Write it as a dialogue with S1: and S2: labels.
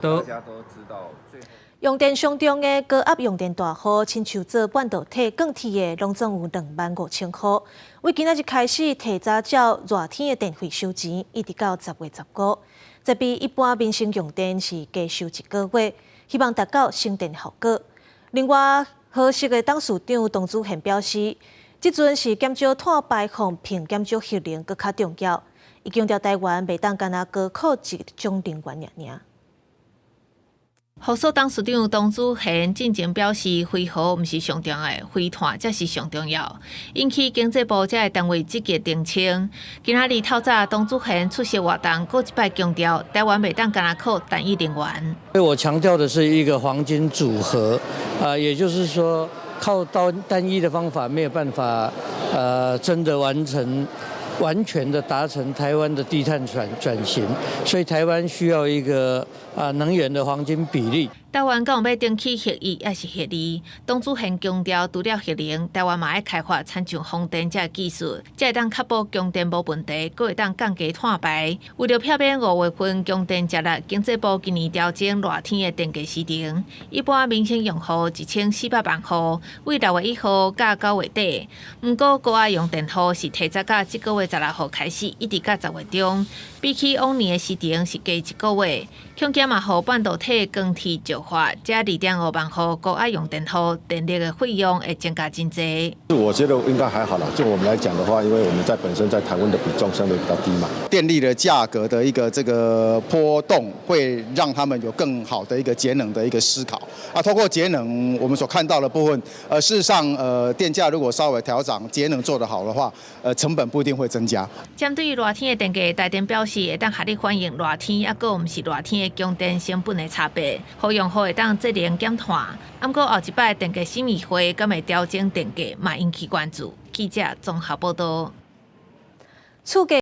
S1: 大家都知道，最后
S2: 用电上中的高压用电大户，亲像做半导体、钢铁的，拢总有25000块。为今仔日开始提早缴热天的电费收钱，一直到10月15。这比一般民生用电是加收1个月，希望达到省电效果。另外，核适的董事长董子贤表示，即阵是减少碳排放，并减少核能更较重要。伊强调台湾袂当干那高靠一种能源尔。
S3: 核数董事长董子贤进前表示，废核毋是上重要的，废碳才是上重要，引起经济部这个单位积极澄清。今仔日透早，董子贤出席活动，搁一摆强调，台湾袂当干那靠单一能源。
S4: 我强调的是一个黄金组合，也就是说，靠单一的方法没有办法，真的完全的达成台湾的低碳转型，所以台湾需要一个能源的黄金比例。
S3: 台湾敢有要登起核一还是核二？董子贤强调，除了核能，台湾嘛要开发参像风电这技术，才会当确保供电无问题，阁会当降低碳排。为了避免5月份供电接力，经济部今年调整热天的电价时程，一般民生用户1400万户，为6月1号到9月底。不过高压用电户是提早到这个月16号开始，一直到10月中，比起往年的时程是加1个月。恐惊嘛，互半导体、钢铁石化，这2.5万户高压用电户电力的费用会增加真多。
S5: 我觉得应该还好啦。就我们来讲的话，因为我们本身在台湾的比重相对比较低嘛，
S6: 电力的价格的一个这个波动，会让他们有更好的一个节能的一个思考透过节能，我们所看到的部分，事实上，电价如果稍微调涨，节能做得好的话，成本不一定会增加。
S3: 针对热天的电价，台电表示会当合理反映热天还阁毋是热天的供电成本的差别，互用户会当节能减碳。不过后一摆电价审议会敢会调整电价，嘛引起关注。记者综合报道。